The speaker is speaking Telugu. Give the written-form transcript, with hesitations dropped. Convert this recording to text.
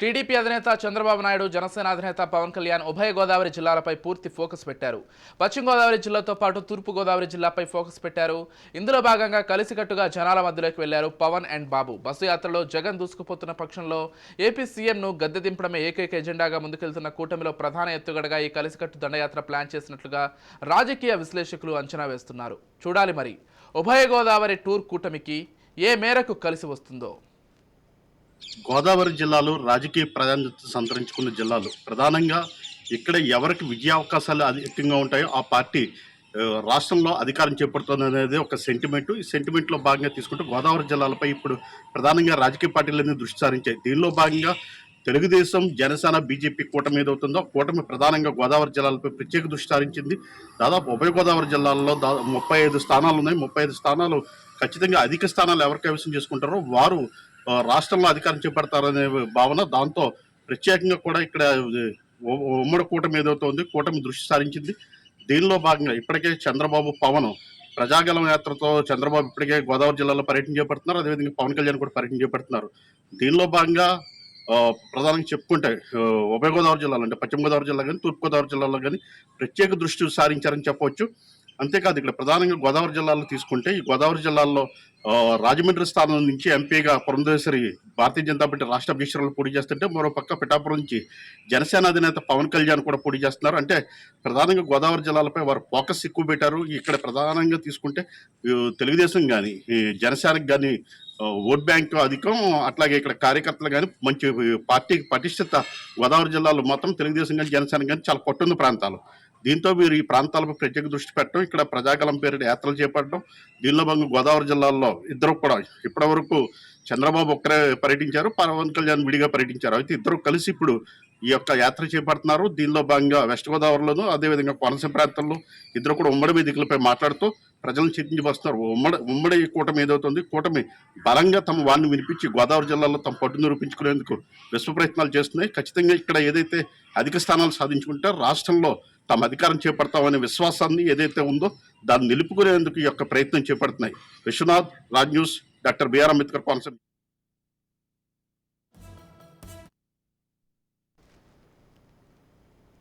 టీడీపీ అధినేత చంద్రబాబు నాయుడు, జనసేన అధినేత పవన్ కళ్యాణ్ ఉభయ గోదావరి జిల్లాలపై పూర్తి ఫోకస్ పెట్టారు. పశ్చిమ గోదావరి జిల్లాతో పాటు తూర్పు గోదావరి జిల్లాపై ఫోకస్ పెట్టారు. ఇందులో భాగంగా కలిసికట్టుగా జనాల మధ్యలోకి వెళ్లారు పవన్ అండ్ బాబు. బస్సు యాత్రలో జగన్ దూసుకుపోతున్న పక్షంలో ఏపీ సీఎంను గద్దె దింపడమే ఏకైక ఎజెండాగా ముందుకెళ్తున్న కూటమిలో ప్రధాన ఎత్తుగడగా ఈ కలిసికట్టు దండయాత్ర ప్లాన్ చేసినట్లుగా రాజకీయ విశ్లేషకులు అంచనా వేస్తున్నారు. చూడాలి మరి ఉభయ గోదావరి టూర్ కూటమికి ఏ మేరకు కలిసి వస్తుందో. గోదావరి జిల్లాలో రాజకీయ ప్రాధాన్యత సంతరించుకున్న జిల్లాలు ప్రధానంగా ఇక్కడ ఎవరికి విజయావకాశాలు అధికంగా ఉంటాయో ఆ పార్టీ రాష్ట్రంలో అధికారం చేపడుతుంది అనేది ఒక సెంటిమెంట్. ఈ సెంటిమెంట్లో భాగంగా తీసుకుంటే గోదావరి జిల్లాలపై ఇప్పుడు ప్రధానంగా రాజకీయ పార్టీలన్నీ దృష్టి సారించాయి. దీనిలో భాగంగా తెలుగుదేశం, జనసేన, బీజేపీ కూటమి ఏదవుతుందో కూటమి ప్రధానంగా గోదావరి జిల్లాలపై ప్రత్యేక దృష్టి సారించింది. దాదాపు ఉభయ గోదావరి జిల్లాల్లో 35 స్థానాలు ఉన్నాయి. 35 స్థానాలు ఖచ్చితంగా అధిక స్థానాలు ఎవరు కైవసం చేసుకుంటారో వారు రాష్ట్రంలో అధికారం చేపడతారనే భావన. దాంతో ప్రత్యేకంగా కూడా ఇక్కడ ఉమ్మడి కూటమి ఏదవుతోంది కూటమి దృష్టి సారించింది. దీనిలో భాగంగా ఇప్పటికే చంద్రబాబు, పవన్ ప్రజాగలం యాత్రతో చంద్రబాబు ఇప్పటికే గోదావరి జిల్లాలో పర్యటన చేపడుతున్నారు. అదేవిధంగా పవన్ కళ్యాణ్ కూడా పర్యటన చేపడుతున్నారు. దీనిలో భాగంగా ప్రధానంగా చెప్పుకుంటే ఉభయ గోదావరి జిల్లాలో అంటే పశ్చిమ గోదావరి జిల్లా కానీ తూర్పు గోదావరి జిల్లాలో కానీ ప్రత్యేక దృష్టి సారించారని చెప్పవచ్చు. అంతేకాదు ఇక్కడ ప్రధానంగా గోదావరి జిల్లాలో తీసుకుంటే ఈ గోదావరి జిల్లాలో రాజమండ్రి స్థానం నుంచి ఎంపీగా పురంధేశ్వరి భారతీయ జనతా పార్టీ రాష్ట్ర అధ్యక్షురాలు పోటీ చేస్తుంటే మరోపక్క పిఠాపురం నుంచి జనసేన అధినేత పవన్ కళ్యాణ్ కూడా పోటీ చేస్తున్నారు. అంటే ప్రధానంగా గోదావరి జిల్లాలపై వారు ఫోకస్ ఎక్కువ పెట్టారు. ఇక్కడ ప్రధానంగా తీసుకుంటే తెలుగుదేశం కానీ జనసేనకు కానీ ఓట్ బ్యాంక్ అధికం, అట్లాగే ఇక్కడ కార్యకర్తలు కానీ మంచి పార్టీకి పటిష్టత గోదావరి జిల్లాలో మొత్తం తెలుగుదేశం కానీ జనసేన కానీ చాలా పట్టున్న ప్రాంతాలు. దీంతో వీరు ఈ ప్రాంతాలపై ప్రత్యేక దృష్టి పెట్టడం, ఇక్కడ ప్రజాగలం పేరిట యాత్రలు చేపట్టడం. దీనిలో భాగంగా గోదావరి జిల్లాల్లో ఇద్దరు కూడా ఇప్పటి వరకు చంద్రబాబు ఒక్కరే పర్యటించారు, పవన్ కళ్యాణ్ విడిగా పర్యటించారు. అయితే ఇద్దరు కలిసి ఇప్పుడు ఈ యొక్క యాత్ర చేపడుతున్నారు. దీనిలో భాగంగా వెస్ట్ గోదావరిలోను అదేవిధంగా కోనసీమ ప్రాంతంలో ఇద్దరు కూడా ఉమ్మడి వేదికలపై మాట్లాడుతూ ప్రజలను చర్చించబస్తున్నారు. ఉమ్మడి కూటమి ఏదవుతుంది కూటమి బలంగా తమ వాడిని వినిపించి గోదావరి జిల్లాలో తమ పట్టు నిరూపించుకునేందుకు విశ్వ ప్రయత్నాలు చేస్తున్నాయి. ఖచ్చితంగా ఇక్కడ ఏదైతే అధిక స్థానాలు సాధించుకుంటే రాష్ట్రంలో తమ అధికారం చేపడతామనే విశ్వాసాన్ని ఏదైతే ఉందో దాన్ని నిలుపుకునేందుకు ఈ యొక్క ప్రయత్నం చేపడుతున్నాయి. Vishwanath, Raj news, doctor B R Ambedkar Konaseema.